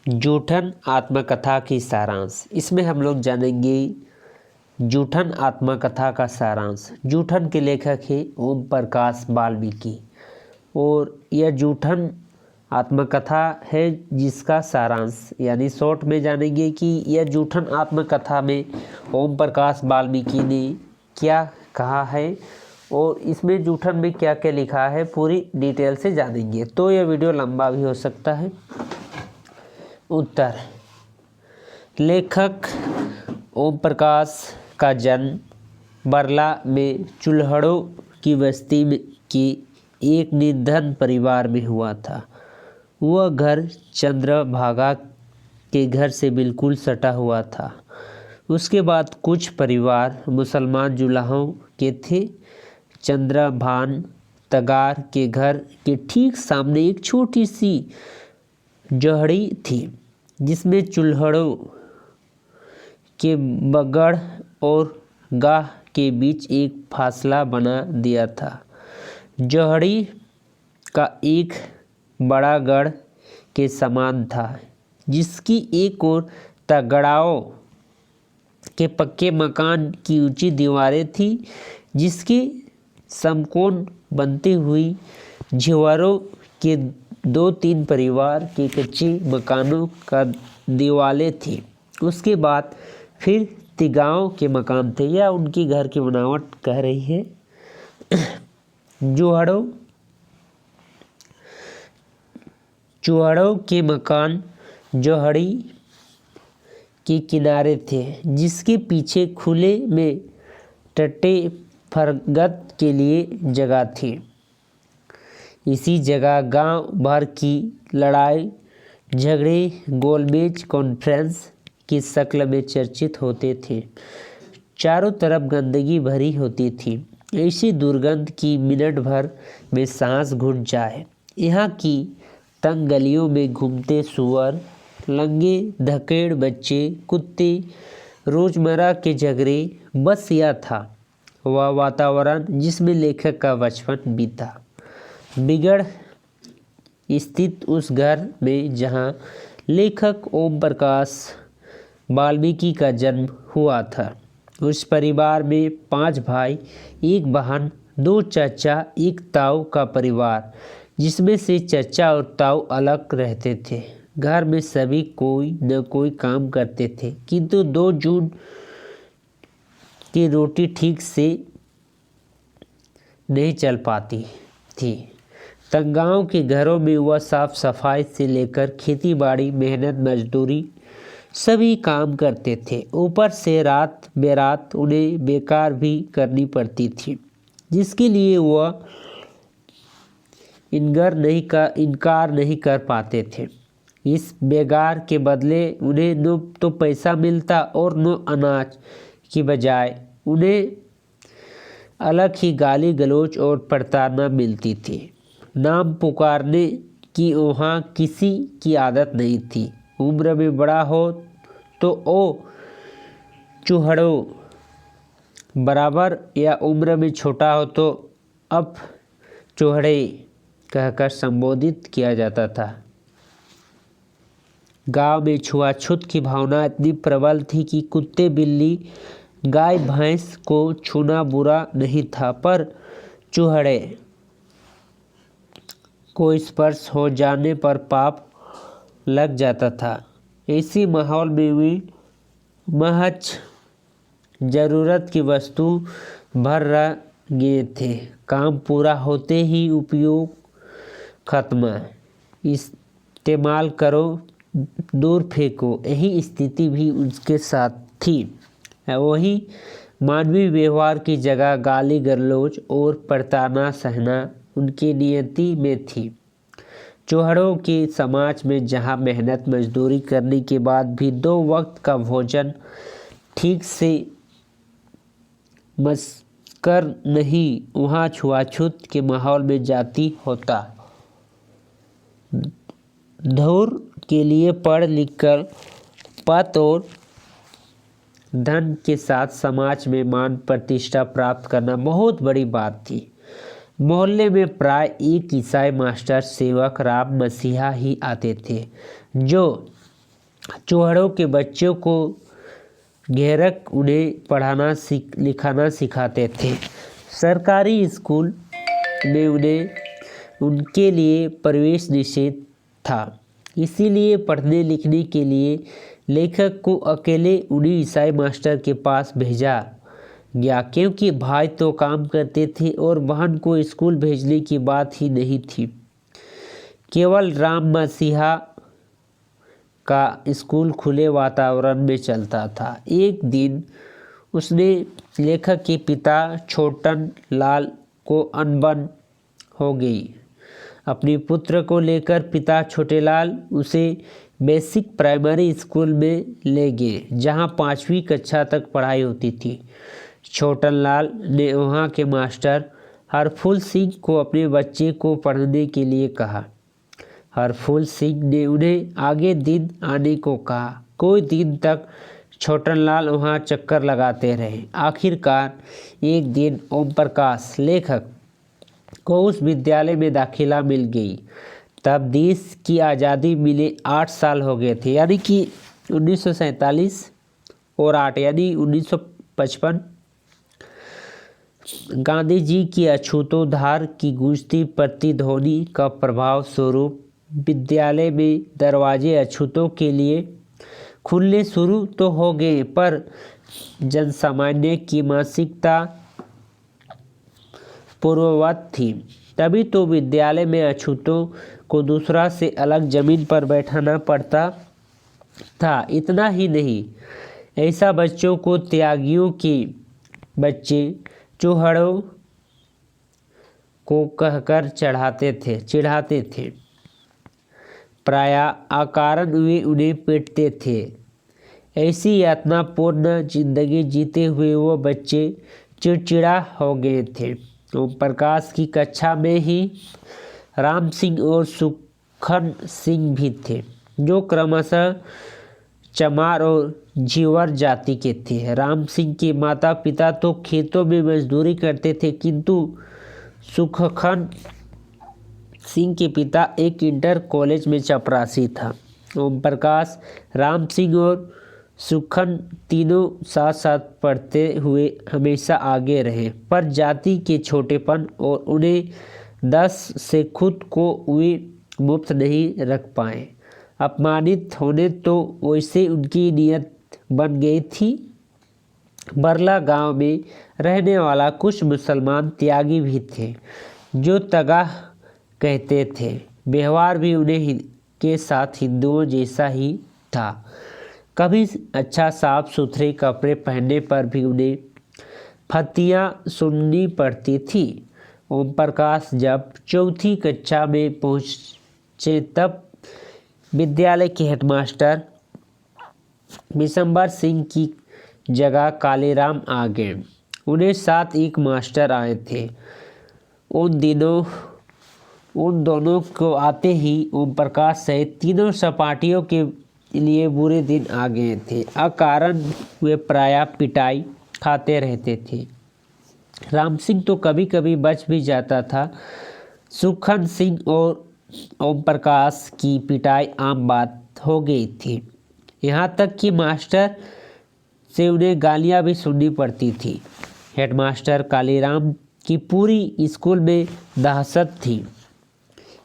जूठन आत्मकथा की सारांश। इसमें हम लोग जानेंगे जूठन आत्मकथा का सारांश। जूठन के लेखक हैं ओम प्रकाश वाल्मीकि और यह जूठन आत्मकथा है जिसका सारांश यानी शॉर्ट में जानेंगे कि यह जूठन आत्मकथा में ओम प्रकाश वाल्मीकि ने क्या कहा है और इसमें जूठन में क्या क्या लिखा है पूरी डिटेल से जानेंगे। तो यह वीडियो लंबा भी हो सकता है। उत्तर, लेखक ओम प्रकाश का जन्म बरला में चुल्हड़ों की बस्ती में के एक निर्धन परिवार में हुआ था। वह घर चंद्रभागा के घर से बिल्कुल सटा हुआ था। उसके बाद कुछ परिवार मुसलमान जुलाहों के थे। चंद्रभान तगार के घर के ठीक सामने एक छोटी सी जोहड़ी थी जिसमें चुल्हड़ों के बगड़ और गाह के बीच एक फासला बना दिया था। जोहड़ी का एक बड़ा गढ़ के समान था जिसकी एक ओर तगड़ाओं के पक्के मकान की ऊंची दीवारें थी जिसके समकोण बनती हुई झिवरों के 2-3 परिवार के कच्चे मकानों का दीवारें थी। उसके बाद फिर तिगाओं के मकान थे या उनकी घर की बनावट कह रही है। चूहड़ों के मकान जोहड़ी के किनारे थे जिसके पीछे खुले में टट्टे फरगत के लिए जगह थी। इसी जगह गांव भर की लड़ाई झगड़े गोलमेज कॉन्फ्रेंस की शक्ल में चर्चित होते थे। चारों तरफ गंदगी भरी होती थी। ऐसी दुर्गंध की मिनट भर में सांस घुट जाए। यहाँ की तंग गलियों में घूमते सुअर, लंगे धकेड़ बच्चे, कुत्ते, रोजमर्रा के झगड़े, बस यह था वह वातावरण जिसमें लेखक का बचपन बीता। बिगड़ स्थित उस घर में जहाँ लेखक ओम प्रकाश वाल्मीकि का जन्म हुआ था। उस परिवार में 5 भाई, 1 बहन, 2 चाचा, 1 ताऊ का परिवार जिसमें से चाचा और ताऊ अलग रहते थे। घर में सभी कोई न कोई काम करते थे किंतु 2 जून की रोटी ठीक से नहीं चल पाती थी। तंगाओं के घरों में वह साफ सफाई से लेकर खेती बाड़ी, मेहनत मजदूरी सभी काम करते थे। ऊपर से रात बेरात उन्हें बेकार भी करनी पड़ती थी जिसके लिए वह इनकार नहीं कर पाते थे। इस बेगार के बदले उन्हें न तो पैसा मिलता और न अनाज की बजाय उन्हें अलग ही गाली गलौज और प्रताड़ना मिलती थी। नाम पुकारने की वहाँ किसी की आदत नहीं थी। उम्र में बड़ा हो तो ओ चूहड़ों बराबर या उम्र में छोटा हो तो अब चूहड़े कहकर संबोधित किया जाता था। गांव में छुआछूत की भावना इतनी प्रबल थी कि कुत्ते बिल्ली गाय भैंस को छूना बुरा नहीं था पर चूहड़े को स्पर्श हो जाने पर पाप लग जाता था। इसी माहौल में भी महज जरूरत की वस्तु भर गए थे। काम पूरा होते ही उपयोग खत्म, इस्तेमाल करो दूर फेंको, यही स्थिति भी उनके साथ थी। वही मानवीय व्यवहार की जगह गाली गलौज और प्रताड़ना सहना उनकी नियति में थी। चूहड़ों के समाज में जहाँ मेहनत मजदूरी करने के बाद भी 2 वक्त का भोजन ठीक से मसकर नहीं, वहाँ छुआछूत के माहौल में जाति होता। धूर के लिए पढ़ लिख कर पद और धन के साथ समाज में मान प्रतिष्ठा प्राप्त करना बहुत बड़ी बात थी। मोहल्ले में प्राय एक ईसाई मास्टर सेवक राम मसीहा ही आते थे जो चूहड़ों के बच्चों को घेरक उन्हें पढ़ाना लिखाना सिखाते थे। सरकारी स्कूल में उनके लिए प्रवेश निषेध था, इसीलिए पढ़ने लिखने के लिए लेखक को अकेले उन्हीं ईसाई मास्टर के पास भेजा गया, क्योंकि भाई तो काम करते थे और बहन को स्कूल भेजने की बात ही नहीं थी। केवल राम मसीहा का स्कूल खुले वातावरण में चलता था। एक दिन उसने लेखक के पिता छोटन लाल को अनबन हो गई। अपने पुत्र को लेकर पिता छोटेलाल उसे बेसिक प्राइमरी स्कूल में ले गए, जहां 5वीं कक्षा तक पढ़ाई होती थी। छोटनलाल ने वहां के मास्टर हरफूल सिंह को अपने बच्चे को पढ़ने के लिए कहा। हरफूल सिंह ने उन्हें आगे दिन आने को कहा। कोई दिन तक छोटनलाल वहां चक्कर लगाते रहे। आखिरकार एक दिन ओम प्रकाश लेखक को उस विद्यालय में दाखिला मिल गई। तब देश की आज़ादी मिले 8 साल हो गए थे, यानी कि 1947 और 8 यानी 1955। गांधी जी की अछूतोद्धार की गूंजती प्रतिध्वनि का प्रभाव स्वरूप विद्यालय में दरवाजे अछूतों के लिए खुलने शुरू तो हो गए, पर जनसामान्य की मानसिकता पूर्ववत थी। तभी तो विद्यालय में अछूतों को दूसरा से अलग जमीन पर बैठाना पड़ता था। इतना ही नहीं, ऐसा बच्चों को त्यागियों के बच्चे चूहड़ों को कहकर चिढ़ाते थे। प्रायः अकारण वे उन्हें पीटते थे। ऐसी यातनापूर्ण जिंदगी जीते हुए वो बच्चे चिड़चिड़ा हो गए थे। ओम प्रकाश की कक्षा में ही राम सिंह और सुखन सिंह भी थे, जो क्रमशः चमार और झीवर जाति के थे। राम सिंह के माता पिता तो खेतों में मजदूरी करते थे, किंतु सुखन सिंह के पिता एक इंटर कॉलेज में चपरासी था। ओम प्रकाश, राम सिंह और सुखन तीनों साथ साथ पढ़ते हुए हमेशा आगे रहे, पर जाति के छोटेपन और उन्हें 10 से खुद को वे मुक्त नहीं रख पाए। अपमानित होने तो वैसे उनकी नीयत बन गई थी। बरला गांव में रहने वाला कुछ मुसलमान त्यागी भी थे, जो तगाह कहते थे। व्यवहार भी उन्हें के साथ हिंदुओं जैसा ही था। कभी अच्छा साफ सुथरे कपड़े पहनने पर भी उन्हें फतियाँ सुननी पड़ती थी। ओम प्रकाश जब 4वीं कक्षा में पहुँचे, तब विद्यालय के हेडमास्टर बिशंबर सिंह की जगह कालीराम आ गए। उन्हें साथ एक मास्टर आए थे। उन दोनों को आते ही ओम प्रकाश सहित तीनों सपाटियों के लिए बुरे दिन आ गए थे। अकारण वे प्रायः पिटाई खाते रहते थे। राम सिंह तो कभी कभी बच भी जाता था। सुखन सिंह और ओम प्रकाश की पिटाई आम बात हो गई थी। यहाँ तक कि मास्टर से उन्हें गालियाँ भी सुननी पड़ती थी। हेडमास्टर कालीराम की पूरी स्कूल में दहशत थी।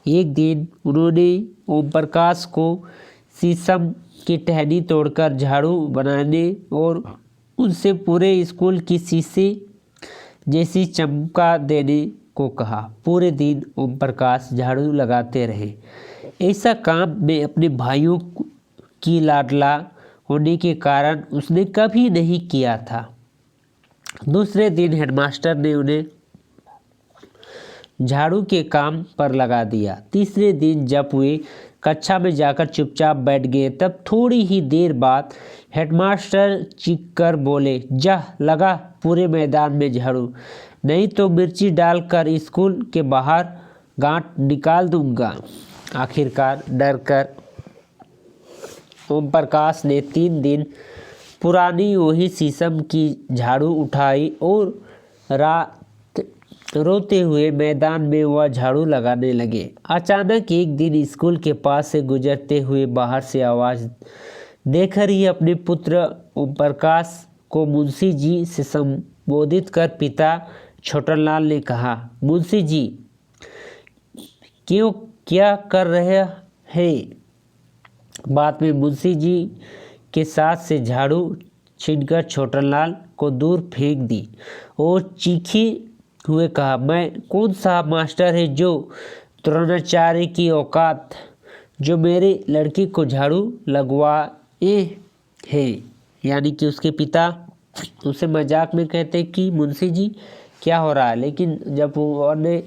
एक दिन उन्होंने ओम प्रकाश को शीशम की टहनी तोड़कर झाड़ू बनाने और उनसे पूरे स्कूल की शीशे जैसी चमका देने को कहा। पूरे दिन ओम प्रकाश झाड़ू लगाते रहे। ऐसा काम में अपने भाइयों की लाडला होने के कारण उसने कभी नहीं किया था। दूसरे दिन हेडमास्टर ने उन्हें झाड़ू के काम पर लगा दिया। तीसरे दिन जब वे कक्षा में जाकर चुपचाप बैठ गए, तब थोड़ी ही देर बाद हेडमास्टर चीख कर बोले, जा लगा पूरे मैदान में झाड़ू, नहीं तो मिर्ची डालकर स्कूल के बाहर गांठ निकाल दूंगा। आखिरकार डरकर ओम प्रकाश ने 3 दिन पुरानी वही शीशम की झाड़ू उठाई और रात रोते हुए मैदान में वह झाड़ू लगाने लगे। अचानक एक दिन स्कूल के पास से गुजरते हुए बाहर से आवाज़ देखकर ही अपने पुत्र ओम प्रकाश को मुंशी जी से संबोधित कर पिता छोटनलाल ने कहा, मुंशी जी क्यों क्या कर रहे हैं? बाद में मुंशी जी के साथ से झाड़ू छीनकर छोटनलाल को दूर फेंक दी और चीखे हुए कहा, मैं कौन सा मास्टर है जो द्रोणाचार्य की औकात, जो मेरे लड़के को झाड़ू लगवाए हैं। यानी कि उसके पिता उसे मजाक में कहते कि मुंशी जी क्या हो रहा है, लेकिन जब उन्होंने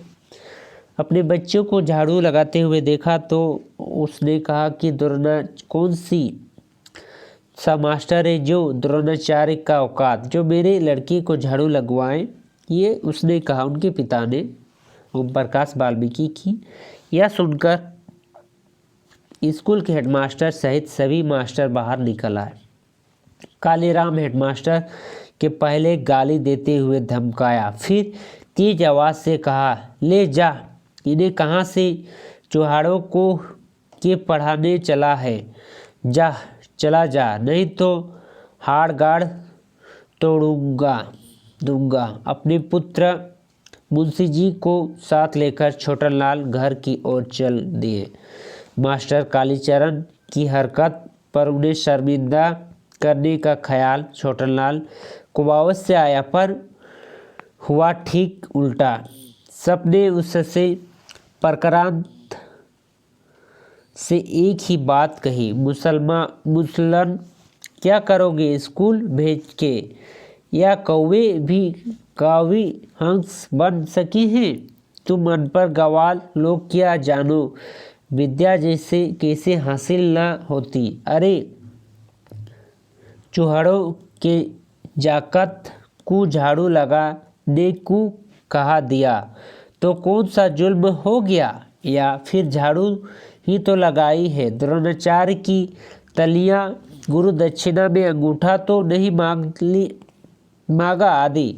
अपने बच्चों को झाड़ू लगाते हुए देखा तो उसने कहा कि कौन सी सा मास्टर है जो द्रोणाचार्य का औकात, जो मेरे लड़के को झाड़ू लगवाएं। ये उसने कहा उनके पिता ने, ओम प्रकाश वाल्मीकि की। यह सुनकर स्कूल के हेडमास्टर सहित सभी मास्टर बाहर निकल आए। कालीराम हेडमास्टर के पहले गाली देते हुए धमकाया, फिर तेज आवाज़ से कहा, ले जा इन्हें कहाँ से चूहाड़ों को के पढ़ाने चला है, चला जा, नहीं तो हाड़ गाड़ दूंगा। अपने पुत्र मुंशी जी को साथ लेकर छोटनलाल घर की ओर चल दिए। मास्टर कालीचरण की हरकत पर उन्हें शर्मिंदा करने का ख्याल छोटनलाल को अवश्य आया, पर हुआ ठीक उल्टा। सबने उससे प्रक्रांत से एक ही बात कही, मुसलन क्या करोगे स्कूल भेज के, या कौवे भी कावी हंस बन सकी हैं? तुम अनपढ़ गवार लोग क्या जानो विद्या जैसे कैसे हासिल न होती। अरे चूहड़ों के जाकत को झाड़ू लगाने को कहा दिया तो कौन सा जुल्म हो गया, या फिर झाड़ू ही तो लगाई है। द्रोणाचार्य की तलियां गुरु दक्षिणा में अंगूठा तो नहीं मांगा आदि।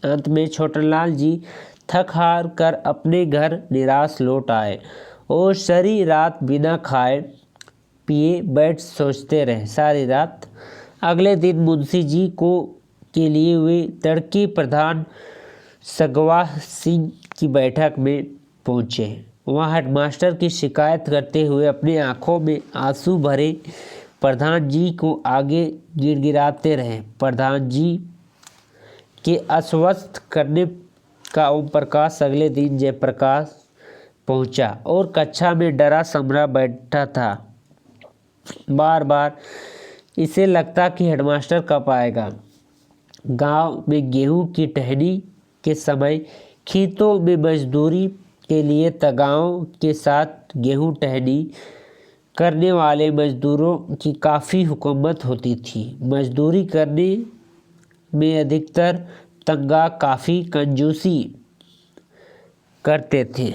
अंत में छोटनलाल जी थक हार कर अपने घर निराश लौट आए और सारी रात बिना खाए पिए बैठ सोचते रहे सारी रात। अगले दिन मुंशी जी के लिए वे तड़के प्रधान सगवा सिंह की बैठक में पहुँचे। वहाँ हेडमास्टर की शिकायत करते हुए अपनी आंखों में आंसू भरे प्रधान जी को आगे गिड़गिड़ाते रहे। प्रधान जी के आश्वस्त करने का ओम प्रकाश अगले दिन जयप्रकाश पहुंचा और कक्षा में डरा समरा बैठा था। बार बार इसे लगता कि हेडमास्टर कब आएगा। गांव में गेहूं की टहनी के समय खेतों में मजदूरी के लिए तगाओं के साथ गेहूं टहनी करने वाले मजदूरों की काफ़ी हुकूमत होती थी। मजदूरी करने में अधिकतर तंगा काफ़ी कंजूसी करते थे।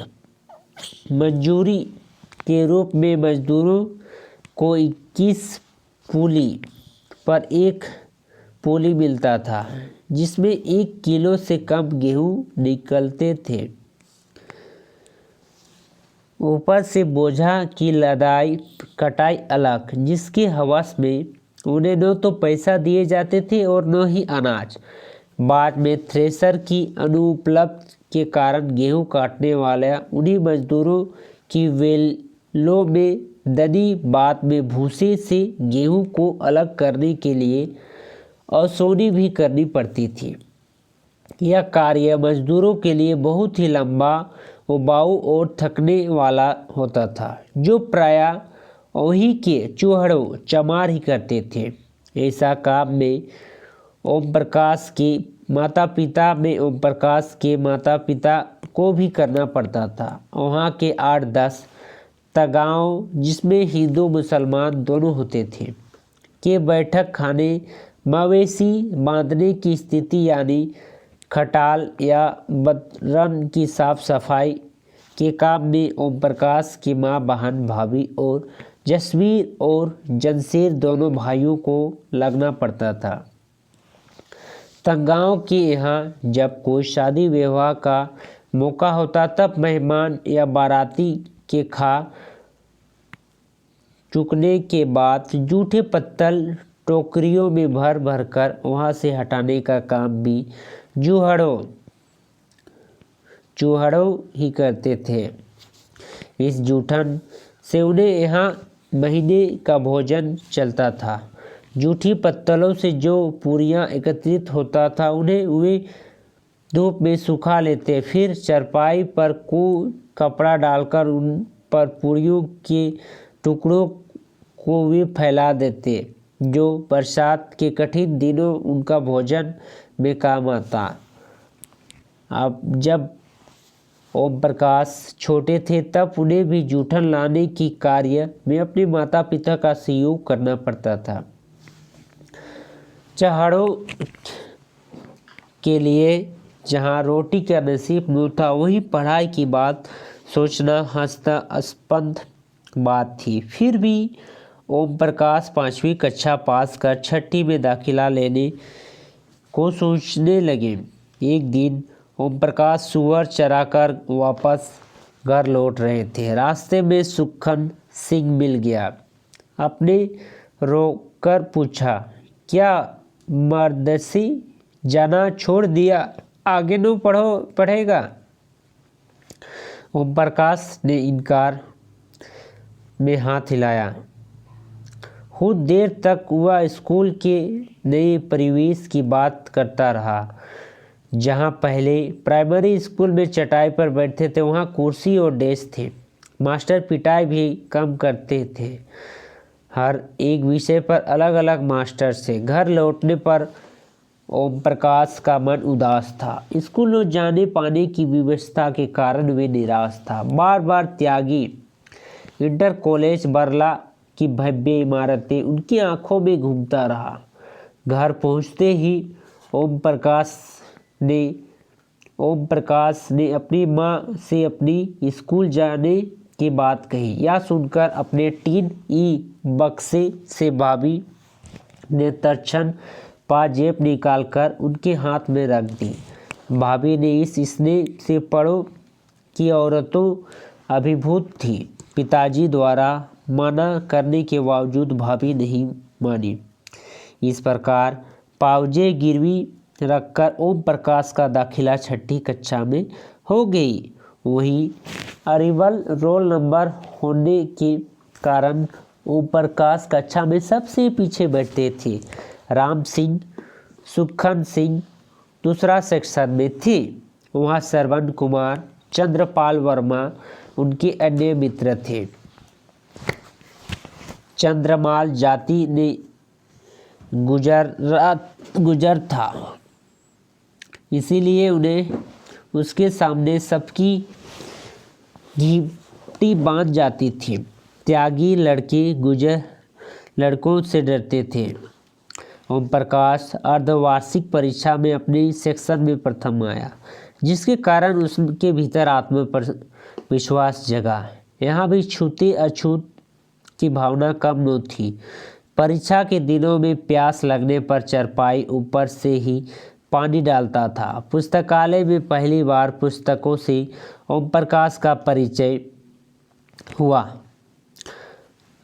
मंजूरी के रूप में मजदूरों को 21 पूली पर एक पूली मिलता था, जिसमें 1 किलो से कम गेहूं निकलते थे। ऊपर से बोझा की लदाई कटाई अलग, जिसके हवस में उन्हें न तो पैसा दिए जाते थे और न ही अनाज। बाद में थ्रेसर की अनुपलब्ध के कारण गेहूं काटने वाले उन्हीं मजदूरों की वेलों में दनी बाद में भूसे से गेहूं को अलग करने के लिए औसौनी भी करनी पड़ती थी। यह कार्य मजदूरों के लिए बहुत ही लंबा, उबाऊ और थकने वाला होता था, जो प्रायः वहीं के चूहड़ों चमार ही करते थे। ऐसा काम में ओम प्रकाश के माता पिता को भी करना पड़ता था। वहाँ के 8-10 तगाओं, जिसमें हिंदू मुसलमान दोनों होते थे, के बैठक खाने, मवेशी बांधने की स्थिति यानी खटाल या बतरन की साफ सफाई के काम में ओम प्रकाश की माँ, बहन, भाभी और जसवीर और जनशेर दोनों भाइयों को लगना पड़ता था। तंगाओं के यहाँ जब कोई शादी विवाह का मौका होता तब मेहमान या बाराती के चुकने के बाद जूठे पत्तल टोकरियों में भर भर कर वहाँ से हटाने का काम भी चूहड़ों ही करते थे। इस जूठन से उन्हें यहाँ महीने का भोजन चलता था। जूठी पत्तलों से जो पूरियाँ एकत्रित होता था उन्हें वे धूप में सुखा लेते, फिर चरपाई पर कपड़ा डालकर उन पर पूरियों के टुकड़ों को वे फैला देते, जो बरसात के कठिन दिनों उनका भोजन में काम आता। अब जब ओम प्रकाश छोटे थे तब उन्हें भी जूठन लाने की कार्य में अपने माता पिता का सहयोग करना पड़ता था। चहाड़ों के लिए जहाँ रोटी का नसीब न था वहीं पढ़ाई की बात सोचना हास्यास्पद बात थी। फिर भी ओम प्रकाश 5वीं कक्षा पास कर 6ठी में दाखिला लेने को सोचने लगे। एक दिन ओम प्रकाश सुअर चराकर वापस घर लौट रहे थे। रास्ते में सुखन सिंह मिल गया। अपने रोककर पूछा, क्या मदरसे जाना छोड़ दिया? आगे न पढ़ेगा? ओम प्रकाश ने इनकार में हाथ हिलाया। कुछ देर तक वह स्कूल के नए परिवेश की बात करता रहा। जहाँ पहले प्राइमरी स्कूल में चटाई पर बैठते थे वहाँ कुर्सी और डेस्क थे। मास्टर पिटाई भी कम करते थे। हर एक विषय पर अलग अलग मास्टर थे। घर लौटने पर ओम प्रकाश का मन उदास था। स्कूल न जाने पाने की व्यवस्था के कारण वे निराश था। बार बार त्यागी इंटर कॉलेज बरला की भव्य इमारतें उनकी आंखों में घूमता रहा। घर पहुंचते ही ओम प्रकाश ने अपनी माँ से अपनी स्कूल जाने की बात कही। यह सुनकर अपने टीन बक्से से भाभी ने तत्क्षण पाजेब निकालकर उनके हाथ में रख दी। भाभी ने इस स्नेह से पड़ो की औरतों अभिभूत थी। पिताजी द्वारा मना करने के बावजूद भाभी नहीं मानी। इस प्रकार पावजे गिरवी रखकर ओम प्रकाश का दाखिला 6ठी कक्षा में हो गई। वहीं अरिवल रोल नंबर होने के कारण ओम प्रकाश कक्षा में सबसे पीछे बैठते थे। राम सिंह सुखन सिंह दूसरा सेक्शन में थे। वहाँ श्रवण कुमार चंद्रपाल वर्मा उनके अन्य मित्र थे। चंद्रमाल जाति ने गुजर था, इसीलिए उन्हें उसके सामने सबकी घिपटी बांध जाती थी। त्यागी लड़के लड़कों से डरते थे। ओम प्रकाश अर्धवार्षिक परीक्षा में अपने सेक्शन में प्रथम आया, जिसके कारण उसके भीतर आत्मविश्वास जगा। यहाँ भी छूते अछूत की भावना कम न थी। परीक्षा के दिनों में प्यास लगने पर चरपाई ऊपर से ही पानी डालता था। पुस्तकालय में पहली बार पुस्तकों से ओम प्रकाश का परिचय हुआ।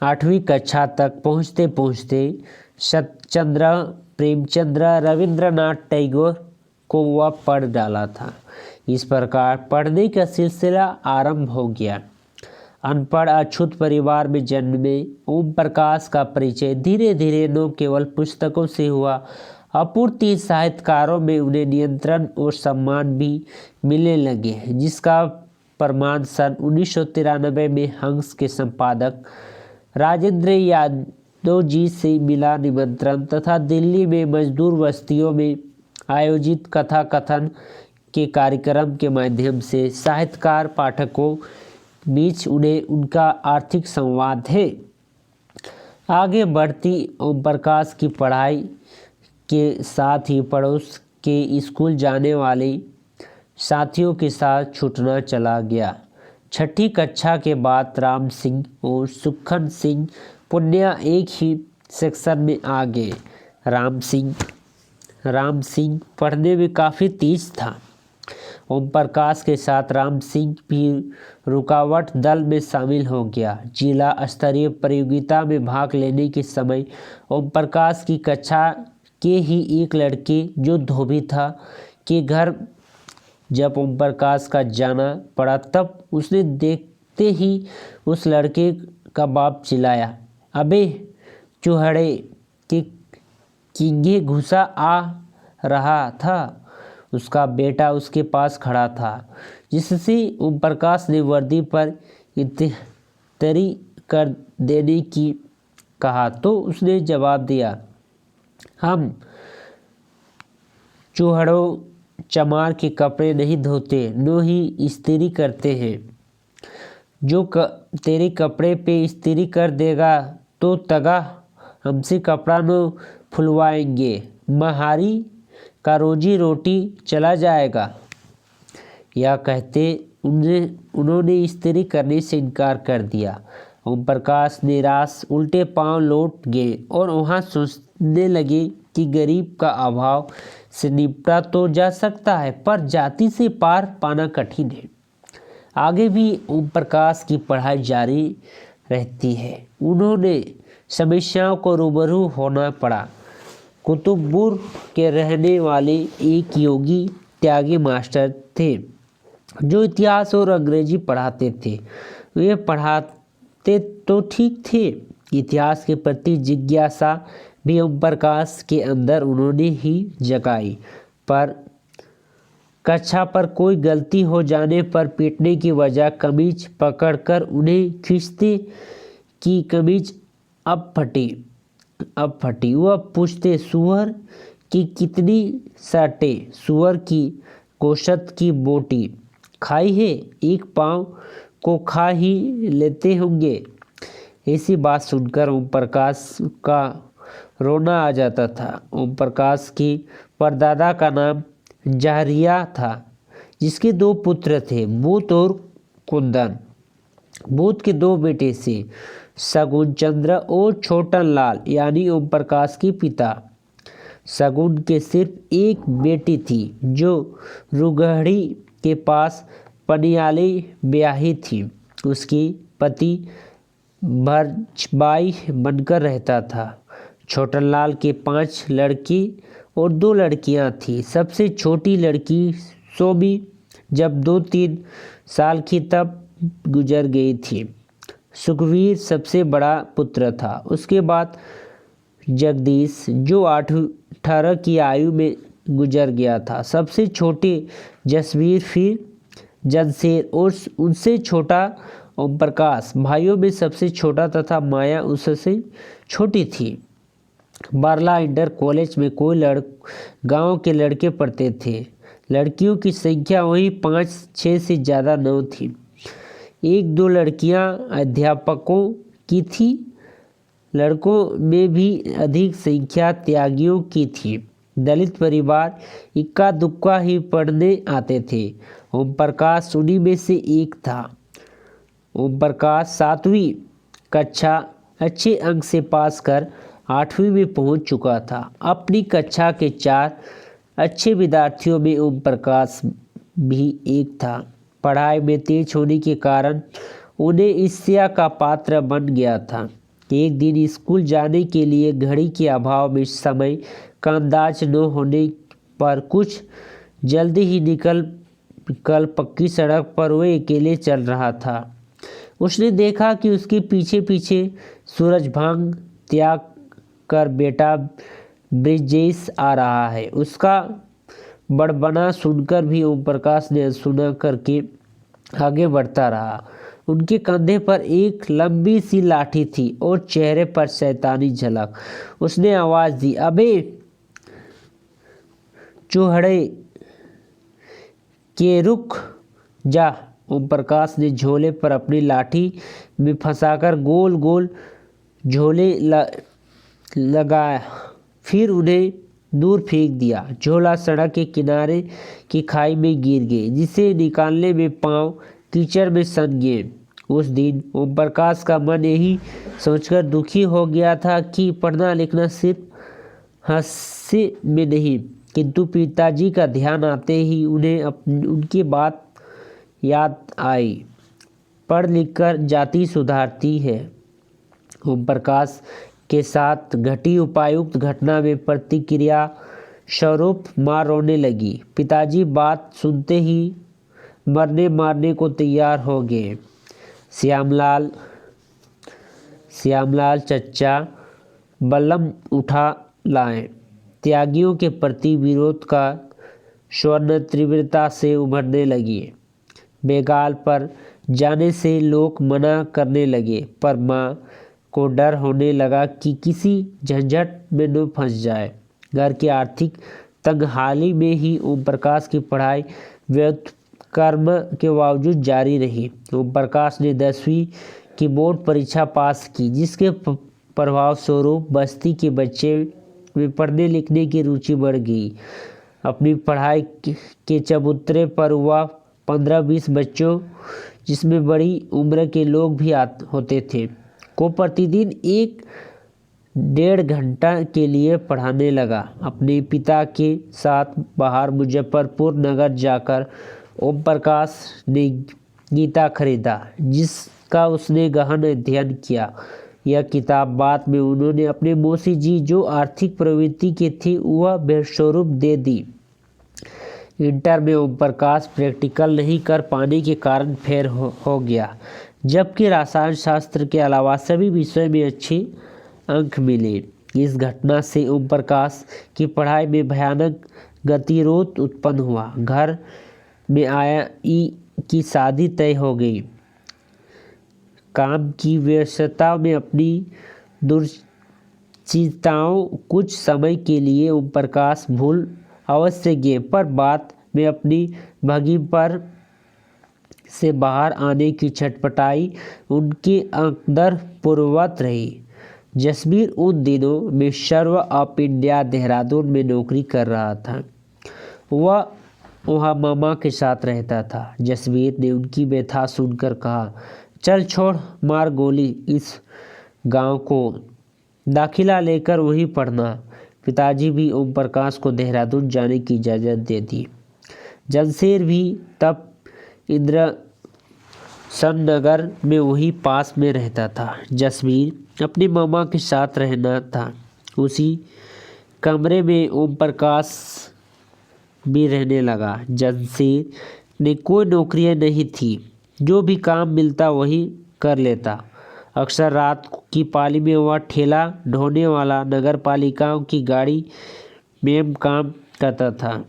8वीं कक्षा तक पहुँचते पहुँचते शरतचंद्र प्रेमचंद्र रविंद्रनाथ टैगोर को वह पढ़ डाला था। इस प्रकार पढ़ने का सिलसिला आरंभ हो गया। अनपढ़ अछूत परिवार में जन्मे ओम प्रकाश का परिचय धीरे धीरे न केवल पुस्तकों से हुआ, अपूर्ति साहित्यकारों में उन्हें नियंत्रण और सम्मान भी मिलने लगे, जिसका प्रमाण सन 1993 में हंस के संपादक राजेंद्र यादव जी से मिला निमंत्रण तथा दिल्ली में मजदूर बस्तियों में आयोजित कथा कथन के कार्यक्रम के माध्यम से साहित्यकार पाठकों बीच उन्हें उनका आर्थिक संवाद है। आगे बढ़ती ओम प्रकाश की पढ़ाई के साथ ही पड़ोस के स्कूल जाने वाले साथियों के साथ छूटना चला गया। 6ठी कक्षा के बाद राम सिंह और सुखन सिंह पुन्या एक ही सेक्शन में आ गए। राम सिंह पढ़ने में काफ़ी तेज था। ओम प्रकाश के साथ राम सिंह भी रुकावट दल में शामिल हो गया। जिला स्तरीय प्रतियोगिता में भाग लेने के समय ओम प्रकाश की कक्षा के ही एक लड़के जो धोबी था के घर जब ओम प्रकाश का जाना पड़ा तब उसने देखते ही उस लड़के का बाप चिल्लाया, अबे चूहड़े के कींगे घुसा आ रहा था। उसका बेटा उसके पास खड़ा था, जिससे ओम प्रकाश ने वर्दी पर इस्त्री कर देने की कहा तो उसने जवाब दिया, हम चूहड़ों चमार के कपड़े नहीं धोते, न ही इस्त्री करते हैं। जो तेरे कपड़े पे इस्त्री कर देगा तो तगा हमसे कपड़ा न फुलवाएंगे, महारी का रोजी रोटी चला जाएगा। यह कहते उन्होंने इस्त्री करने से इनकार कर दिया। ओम प्रकाश निराश उल्टे पांव लौट गए और वहाँ सोचने लगे कि गरीब का अभाव से निपटा तो जा सकता है, पर जाति से पार पाना कठिन है। आगे भी ओम प्रकाश की पढ़ाई जारी रहती है। उन्होंने समस्याओं को रूबरू होना पड़ा। कुतुबपुर के रहने वाले एक योगी त्यागी मास्टर थे जो इतिहास और अंग्रेजी पढ़ाते थे। वे पढ़ाते तो ठीक थे, इतिहास के प्रति जिज्ञासा भी ओम प्रकाश के अंदर उन्होंने ही जगाई, पर कक्षा पर कोई गलती हो जाने पर पीटने की वजह कमीज पकड़कर उन्हें खींचते कि कमीज अब फटी। वह पूछते, सुअर की कितनी साटे, सुअर की गोश्त की बोटी खाई है, एक पाँव को खा ही लेते होंगे। ऐसी बात सुनकर ओम प्रकाश का रोना आ जाता था। ओम प्रकाश की परदादा का नाम जहरिया था, जिसके 2 पुत्र थे, बूत और कुंदन। बूत के 2 बेटे से शगुन चंद्र और छोटन लाल, यानी ओम प्रकाश की पिता। शगुन के सिर्फ एक बेटी थी जो रुगहड़ी के पास पनियाली ब्याही थी। उसकी पति भरजबाई बनकर रहता था। छोटन लाल के 5 लड़के और 2 लड़कियां थीं। सबसे छोटी लड़की सोमी जब 2-3 साल की तब गुजर गई थी। सुखवीर सबसे बड़ा पुत्र था। उसके बाद जगदीश जो 18 की आयु में गुजर गया था। सबसे छोटे जसवीर, फिर जनशेर और उनसे छोटा ओम प्रकाश। भाइयों में सबसे छोटा तथा माया उससे छोटी थी। बारला इंटर कॉलेज में कोई गांव के लड़के पढ़ते थे। लड़कियों की संख्या वही 5-6 से ज़्यादा न थी। 1-2 लड़कियां अध्यापकों की थी। लड़कों में भी अधिक संख्या त्यागियों की थी। दलित परिवार इक्का दुक्का ही पढ़ने आते थे। ओम प्रकाश उन्हीं में से एक था। ओम प्रकाश 7वीं कक्षा अच्छे अंक से पास कर 8वीं में पहुंच चुका था। अपनी कक्षा के 4 अच्छे विद्यार्थियों में ओम प्रकाश भी एक था। पढ़ाई में तेज होने के कारण उन्हें ईर्ष्या का पात्र बन गया था। एक दिन स्कूल जाने के लिए घड़ी के अभाव में समय का अंदाज न होने पर कुछ जल्दी ही निकल पक्की सड़क पर वह अकेले चल रहा था। उसने देखा कि उसके पीछे पीछे सूरजभान त्याग कर बेटा ब्रिजेश आ रहा है। उसका बड़बना सुनकर भी ओम प्रकाश ने अनसुना करके आगे बढ़ता रहा। उनके कंधे पर एक लंबी सी लाठी थी और चेहरे पर शैतानी झलक। उसने आवाज दी, अबे चूहड़े के रुक जा। ओम प्रकाश ने झोले पर अपनी लाठी में फंसाकर गोल गोल झोले लगाया, फिर उन्हें दूर फेंक दिया। झोला सड़क के किनारे की खाई में गिर गए, जिसे निकालने में पांव कीचड़ में सन गए। उस दिन ओम प्रकाश का मन यही सोचकर दुखी हो गया था कि पढ़ना लिखना सिर्फ हास्य में नहीं, किंतु पिताजी का ध्यान आते ही उन्हें उनकी बात याद आई। पढ़ लिख कर जाति सुधारती है। ओम प्रकाश के साथ घटी उपायुक्त घटना में प्रतिक्रिया स्वरूप मां रोने लगी। पिताजी बात सुनते ही मरने मारने को तैयार हो गए। श्यामलाल चच्चा बल्लम उठा लाए। त्यागियों के प्रति विरोध का स्वर्ण तीव्रता से उभरने लगी। बेगाल पर जाने से लोग मना करने लगे, पर माँ को डर होने लगा कि किसी झंझट में न फंस जाए। घर की आर्थिक तंगहाली में ही ओम प्रकाश की पढ़ाई व्युत्क्रम के बावजूद जारी रही। ओम प्रकाश ने 10वीं की बोर्ड परीक्षा पास की, जिसके प्रभाव स्वरूप बस्ती के बच्चे में पढ़ने लिखने की रुचि बढ़ गई। अपनी पढ़ाई के चबूतरे पर हुआ 15-20 बच्चों, जिसमें बड़ी उम्र के लोग भी होते थे, को प्रतिदिन 1-1.5 घंटा के लिए पढ़ाने लगा। अपने पिता के साथ बाहर मुजफ्फरपुर नगर जाकर ओम प्रकाश ने गीता खरीदा, जिसका उसने गहन अध्ययन किया। यह किताब बाद में उन्होंने अपने मौसी जी, जो आर्थिक प्रवृत्ति के थे, वह भेंटस्वरूप दे दी। इंटर में ओम प्रकाश प्रैक्टिकल नहीं कर पाने के कारण फेल हो गया, जबकि रसायन शास्त्र के अलावा सभी विषयों में अच्छे अंक मिले। इस घटना से ओम प्रकाश की पढ़ाई में भयानक गतिरोध उत्पन्न हुआ। घर में आया की शादी तय हो गई। काम की व्यस्तता में अपनी दुश्चिंताओं कुछ समय के लिए ओम प्रकाश भूल अवश्य गए, पर बाद में अपनी भगी पर से बाहर आने की छटपटाई उनके अंदर पूर्ववत रही। जसबीर उन दिनों में सर्व ऑफ इंडिया देहरादून में नौकरी कर रहा था। वह वहाँ मामा के साथ रहता था। जसबीर ने उनकी व्यथा सुनकर कहा, चल छोड़ मार गोली इस गांव को, दाखिला लेकर वहीं पढ़ना। पिताजी भी ओम प्रकाश को देहरादून जाने की इजाज़त दे दी। जमशेर भी तब इंद्रसन नगर में वही पास में रहता था। जसबीर अपने मामा के साथ रहना था। उसी कमरे में ओम प्रकाश भी रहने लगा। जमशेर ने कोई नौकरियां नहीं थी, जो भी काम मिलता वही कर लेता। अक्सर रात की पाली में वह ठेला ढोने वाला नगर पालिकाओं की गाड़ी में काम करता था।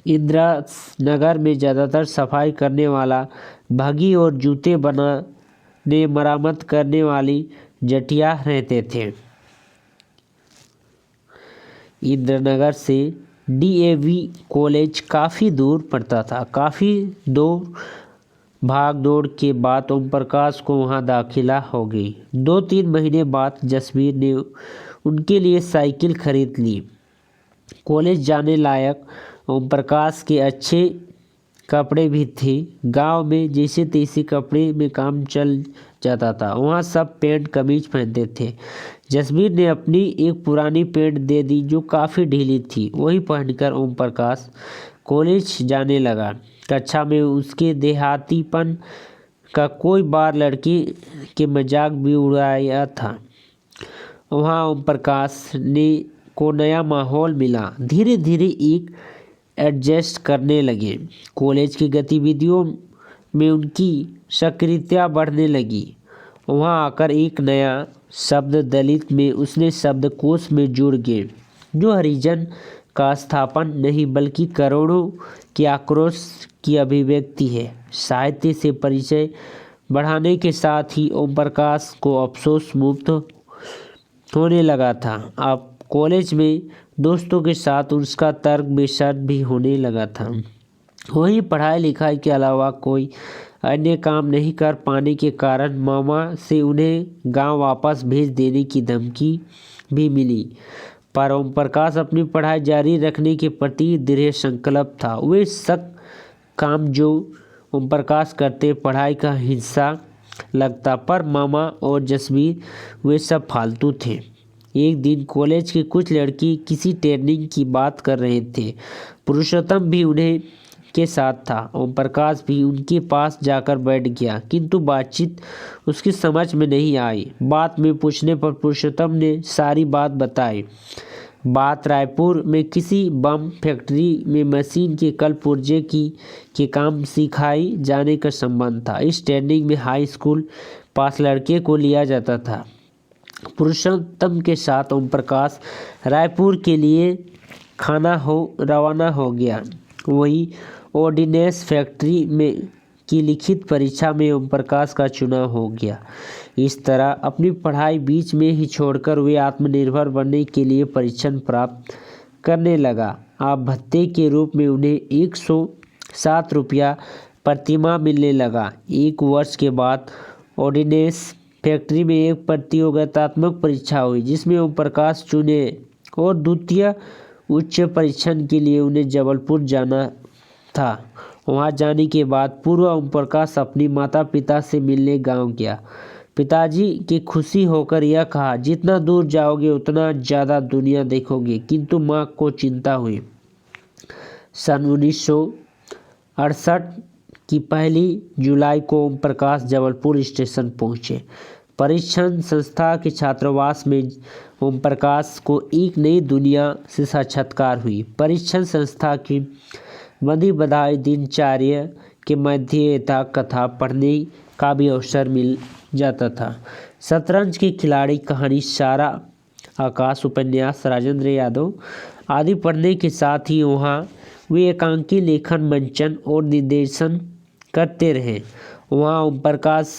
इंद्रनगर में ज़्यादातर सफाई करने वाला, भगी और जूते बनाने मरम्मत करने वाली जटिया रहते थे। इंद्रनगर से DAV कॉलेज काफ़ी दूर पड़ता था। काफ़ी दूर भाग दौड़ के बाद ओम प्रकाश को वहाँ दाखिला हो गई। 2-3 महीने बाद जसबीर ने उनके लिए साइकिल खरीद ली। कॉलेज जाने लायक ओम प्रकाश के अच्छे कपड़े भी थे। गांव में जैसे तैसे कपड़े में काम चल जाता था। वहाँ सब पैंट कमीज पहनते थे। जसबीर ने अपनी एक पुरानी पैंट दे दी, जो काफ़ी ढीली थी। वही पहनकर ओम प्रकाश कॉलेज जाने लगा। कक्षा में उसके देहातीपन का कोई बार लड़के के मजाक भी उड़ाया था। वहाँ ओम प्रकाश को नया माहौल मिला। धीरे धीरे एक एडजस्ट करने लगे। कॉलेज की गतिविधियों में उनकी सक्रियता बढ़ने लगी। वहाँ आकर एक नया शब्द दलित में उसने शब्दकोश में जुड़ गए, जो हरिजन का स्थापन नहीं बल्कि करोड़ों के आक्रोश की अभिव्यक्ति है। साहित्य से परिचय बढ़ाने के साथ ही ओम प्रकाश को अफसोस मुक्त होने लगा था। अब कॉलेज में दोस्तों के साथ उसका तर्क वितर्क भी होने लगा था। वहीं पढ़ाई लिखाई के अलावा कोई अन्य काम नहीं कर पाने के कारण मामा से उन्हें गांव वापस भेज देने की धमकी भी मिली, पर ओम प्रकाश अपनी पढ़ाई जारी रखने के प्रति दृढ़ संकल्प था। वे सब काम जो ओम प्रकाश करते पढ़ाई का हिस्सा लगता, पर मामा और जसबीर वे सब फालतू थे। एक दिन कॉलेज के कुछ लड़की किसी ट्रेनिंग की बात कर रहे थे। पुरुषोत्तम भी उन्हें के साथ था। ओम प्रकाश भी उनके पास जाकर बैठ गया, किंतु बातचीत उसकी समझ में नहीं आई। बात में पूछने पर पुरुषोत्तम ने सारी बात बताई। बात रायपुर में किसी बम फैक्ट्री में मशीन के कल पुर्जे के काम सिखाई जाने का संबंध था। इस ट्रेनिंग में हाई स्कूल पास लड़के को लिया जाता था। पुरुषोत्तम के साथ ओम प्रकाश रायपुर के लिए रवाना हो गया। वही ऑर्डिनेंस फैक्ट्री में की लिखित परीक्षा में ओम प्रकाश का चुनाव हो गया। इस तरह अपनी पढ़ाई बीच में ही छोड़कर वे आत्मनिर्भर बनने के लिए प्रशिक्षण प्राप्त करने लगा। अब भत्ते के रूप में उन्हें 107 रुपया प्रतिमाह मिलने लगा। एक वर्ष के बाद ऑर्डिनेंस फैक्ट्री में एक प्रतियोगितात्मक परीक्षा हुई, जिसमें ओम प्रकाश चुने और द्वितीय उच्च परीक्षण के लिए उन्हें जबलपुर जाना था। वहां जाने के बाद पूर्व ओम प्रकाश अपनी माता पिता से मिलने गांव गया। पिताजी की खुशी होकर यह कहा, जितना दूर जाओगे उतना ज़्यादा दुनिया देखोगे। किंतु माँ को चिंता हुई। सन 1968 की 1 जुलाई को ओम प्रकाश जबलपुर स्टेशन पहुँचे। परीक्षण संस्था के छात्रावास में ओम प्रकाश को एक नई दुनिया से साक्षात्कार हुई। परीक्षण संस्था की बंदी बधाई दिनचर्या के मध्य था कथा पढ़ने का भी अवसर मिल जाता था। शतरंज के खिलाड़ी, कहानी, सारा आकाश, उपन्यास, राजेंद्र यादव आदि पढ़ने के साथ ही वहाँ वे एकांकी लेखन, मंचन और निर्देशन करते रहे। वहाँ ओम प्रकाश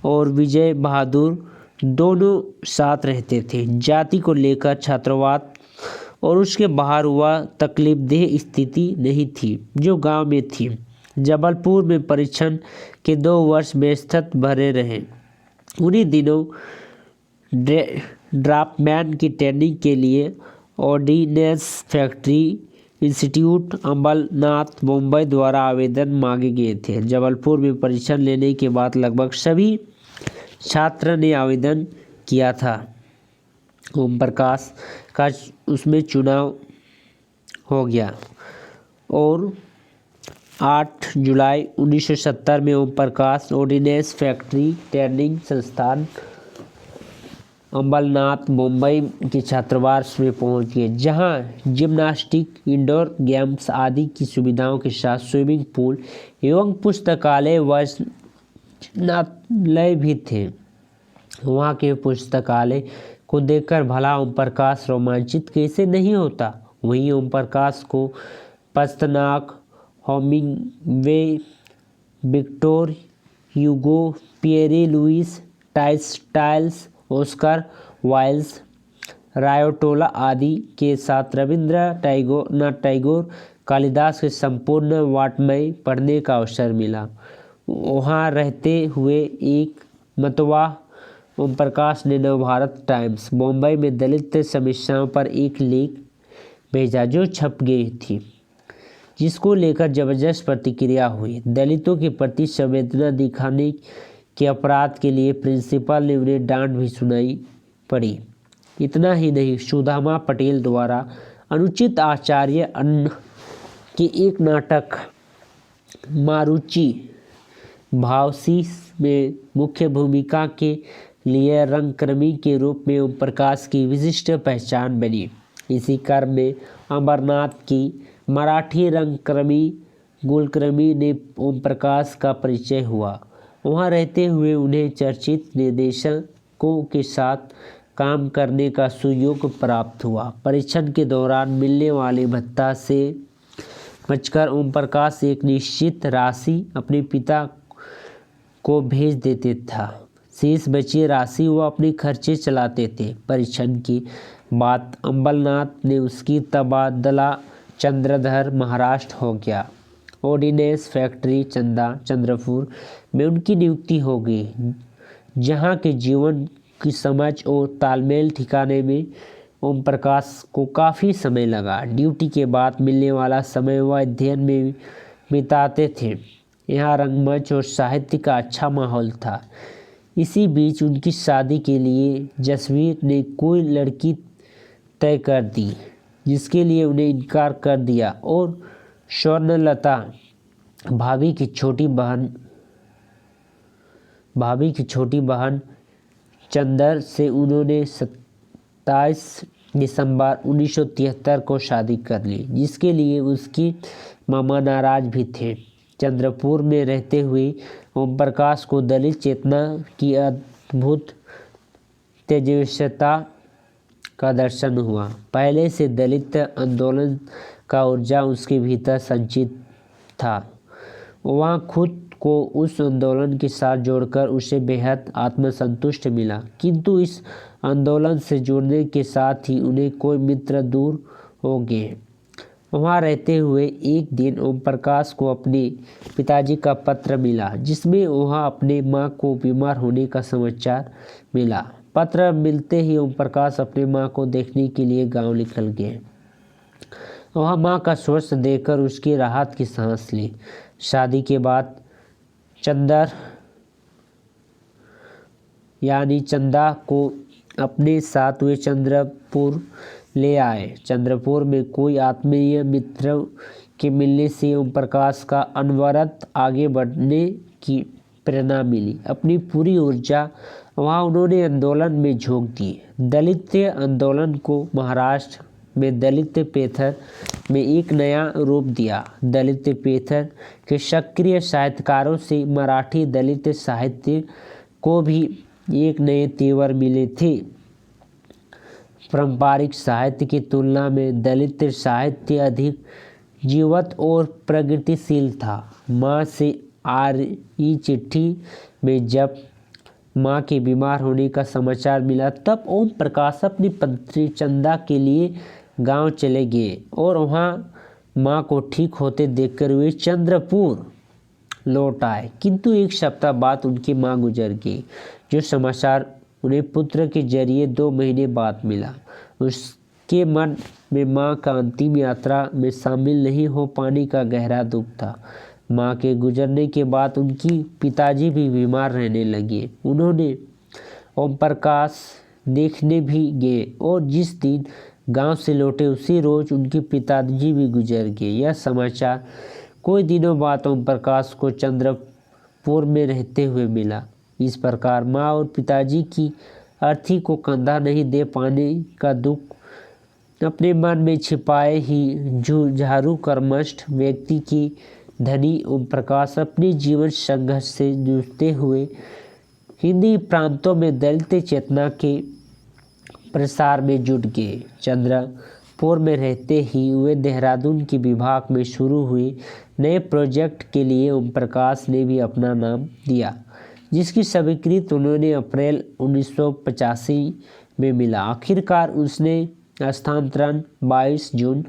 और विजय बहादुर दोनों साथ रहते थे। जाति को लेकर छात्रवाद और उसके बाहर हुआ तकलीफदेह स्थिति नहीं थी जो गांव में थी। जबलपुर में परीक्षण के 2 वर्ष व्यस्तता भरे रहे। उन्हीं दिनों ड्राफ्टमैन की ट्रेनिंग के लिए ऑर्डिनेंस फैक्ट्री इंस्टीट्यूट अम्बलनाथ मुंबई द्वारा आवेदन मांगे गए थे। जबलपुर में परीक्षण लेने के बाद लगभग सभी छात्र ने आवेदन किया था। ओम प्रकाश का उसमें चुनाव हो गया और 8 जुलाई 1970 में Om Prakash ordnance factory training संस्थान अम्बलनाथ मुंबई के छात्रावास में पहुंच गए, जहां जिम्नास्टिक, इंडोर गेम्स आदि की सुविधाओं के साथ स्विमिंग पूल एवं पुस्तकालय व वाचनालय भी थे। वहां के पुस्तकालय को देखकर भला ओम प्रकाश रोमांचित कैसे नहीं होता। वहीं ओम प्रकाश को Pasternak, Hemingway, Victor Hugo, Pierre Louis टाइल्स, ऑस्कर वाइल्ड, रायोटोला आदि के साथ रविंद्रनाथ टैगोर, कालिदास के संपूर्ण वाङ्मय पढ़ने का अवसर मिला। वहाँ रहते हुए एक मतवाह ओम प्रकाश ने नवभारत टाइम्स मुंबई में दलित समस्याओं पर एक लेख भेजा जो छप गई थी, जिसको लेकर जबरदस्त प्रतिक्रिया हुई। दलितों के प्रति संवेदना दिखाने के अपराध के लिए प्रिंसिपल ने उन्हें डांट भी सुनाई पड़ी। इतना ही नहीं, सुदामा पटेल द्वारा अनुचित आचार्य अन्न के एक नाटक मारुचि भावसी में मुख्य भूमिका के लिए रंगकर्मी के रूप में ओम प्रकाश की विशिष्ट पहचान बनी। इसी क्रम में अमरनाथ की मराठी रंगकर्मी गुलकर्मी ने ओम प्रकाश का परिचय हुआ। वहाँ रहते हुए उन्हें चर्चित निर्देशकों के साथ काम करने का सुयोग प्राप्त हुआ। परीक्षण के दौरान मिलने वाले भत्ता से बचकर ओम प्रकाश एक निश्चित राशि अपने पिता को भेज देते था। शेष बची राशि वो अपने खर्चे चलाते थे। परीक्षण की बात अम्बलनाथ ने उसकी तबादला चंद्रधर महाराष्ट्र हो गया। ऑर्डिनेंस फैक्ट्री चंद्रपुर में उनकी नियुक्ति हो गई, जहाँ के जीवन की समझ और तालमेल ठिकाने में ओम प्रकाश को काफ़ी समय लगा। ड्यूटी के बाद मिलने वाला समय वह अध्ययन में बिताते थे। यहाँ रंगमंच और साहित्य का अच्छा माहौल था। इसी बीच उनकी शादी के लिए जसवीर ने कोई लड़की तय कर दी, जिसके लिए उन्हें इनकार कर दिया और स्वर्णलता भाभी की छोटी बहन चंदर से उन्होंने 27 दिसंबर 1973 को शादी कर ली, जिसके लिए उसकी मामा नाराज भी थे। चंद्रपुर में रहते हुए ओम प्रकाश को दलित चेतना की अद्भुत तेजस्विता का दर्शन हुआ। पहले से दलित आंदोलन का ऊर्जा उसके भीतर संचित था। वहाँ खुद को उस आंदोलन के साथ जोड़कर उसे बेहद आत्मसंतुष्ट मिला, किंतु इस आंदोलन से जुड़ने के साथ ही उन्हें कोई मित्र दूर हो गए। वहाँ रहते हुए एक दिन ओम प्रकाश को अपने पिताजी का पत्र मिला, जिसमें वहाँ अपने माँ को बीमार होने का समाचार मिला। पत्र मिलते ही ओम प्रकाश अपने माँ को देखने के लिए गांव निकल गए। वहाँ माँ का स्वास्थ्य देखकर उसकी राहत की सांस ली। शादी के बाद चंदर यानी चंदा को अपने साथ वे चंद्रपुर ले आए। चंद्रपुर में कोई आत्मीय मित्र के मिलने से ओम प्रकाश का अनवरत आगे बढ़ने की प्रेरणा मिली। अपनी पूरी ऊर्जा वहाँ उन्होंने आंदोलन में झोंक दी। दलित आंदोलन को महाराष्ट्र में दलित पैंथर में एक नया रूप दिया। दलित पैंथर के सक्रिय साहित्यकारों से मराठी दलित साहित्य को भी एक नए तेवर मिले थे। पारंपरिक साहित्य की तुलना में दलित साहित्य अधिक जीवंत और प्रगतिशील था। माँ से आ रही चिट्ठी में जब माँ के बीमार होने का समाचार मिला, तब ओम प्रकाश अपनी पत्नी चंदा के लिए गांव चले गए और वहाँ माँ को ठीक होते देखकर वे चंद्रपुर लौट आए। किंतु एक सप्ताह बाद उनकी माँ गुजर गई, जो समाचार उन्हें पुत्र के जरिए 2 महीने बाद मिला। उसके मन में माँ का अंतिम यात्रा में शामिल नहीं हो पाने का गहरा दुख था। माँ के गुजरने के बाद उनकी पिताजी भी बीमार रहने लगे। उन्होंने ओम प्रकाश देखने भी गए और जिस दिन गांव से लौटे उसी रोज उनके पिताजी भी गुजर गए। यह समाचार कुछ दिनों बाद ओम प्रकाश को चंद्रपुर में रहते हुए मिला। इस प्रकार माँ और पिताजी की अर्थी को कंधा नहीं दे पाने का दुख अपने मन में छिपाए ही जुझारू कर्मठ व्यक्ति की धनी ओम प्रकाश अपने जीवन संघर्ष से जूझते हुए हिंदी प्रांतों में दलित चेतना के प्रसार में जुट गए। चंद्रपुर में रहते ही वे देहरादून के विभाग में शुरू हुए नए प्रोजेक्ट के लिए ओम प्रकाश ने भी अपना नाम दिया, जिसकी स्वीकृति उन्होंने अप्रैल 1985 में मिला। आखिरकार उसने स्थानांतरण 22 जून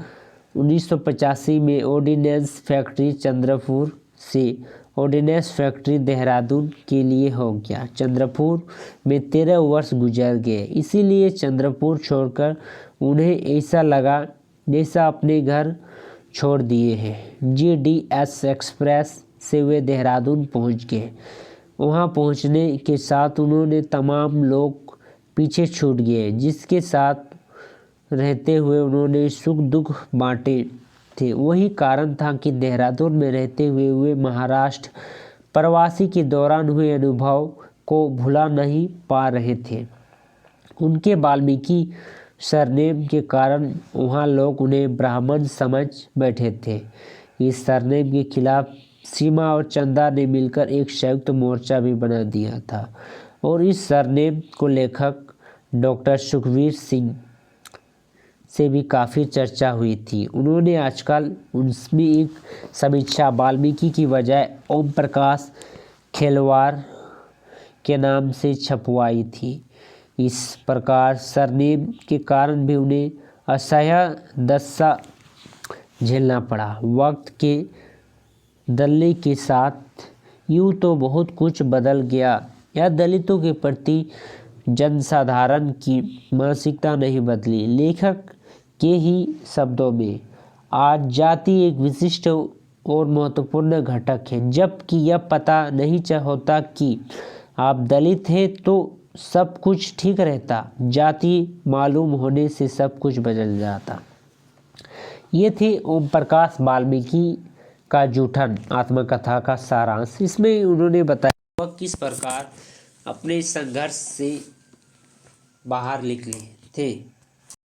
1985 में ऑर्डिनेंस फैक्ट्री चंद्रपुर से ऑर्डिनेंस फैक्ट्री देहरादून के लिए हो गया। चंद्रपुर में 13 वर्ष गुजर गए, इसीलिए चंद्रपुर छोड़कर उन्हें ऐसा लगा जैसा अपने घर छोड़ दिए हैं। GDS एक्सप्रेस से वे देहरादून पहुंच गए। वहां पहुंचने के साथ उन्होंने तमाम लोग पीछे छूट गए, जिसके साथ रहते हुए उन्होंने सुख दुख बांटे थे। वही कारण था कि देहरादून में रहते हुए वे महाराष्ट्र प्रवासी के दौरान हुए अनुभव को भुला नहीं पा रहे थे। उनके वाल्मीकि सरनेम के कारण वहाँ लोग उन्हें ब्राह्मण समझ बैठे थे। इस सरनेम के खिलाफ सीमा और चंदा ने मिलकर एक संयुक्त मोर्चा भी बना दिया था और इस सरनेम को लेखक डॉक्टर सुखवीर सिंह से भी काफ़ी चर्चा हुई थी। उन्होंने आजकल उनमें एक समीक्षा वाल्मीकि की बजाय ओम प्रकाश खेलवार के नाम से छपवाई थी। इस प्रकार सरनेम के कारण भी उन्हें असह्य दशा झेलना पड़ा। वक्त के बदलने के साथ यूँ तो बहुत कुछ बदल गया, यह दलितों के प्रति जनसाधारण की मानसिकता नहीं बदली। लेखक के ही शब्दों में आज जाति एक विशिष्ट और महत्वपूर्ण घटक है, जबकि यह पता नहीं होता कि आप दलित हैं तो सब कुछ ठीक रहता, जाति मालूम होने से सब कुछ बदल जाता। ये थे ओम प्रकाश वाल्मीकि का जूठन आत्मकथा का सारांश। इसमें उन्होंने बताया वह किस प्रकार अपने संघर्ष से बाहर निकले थे।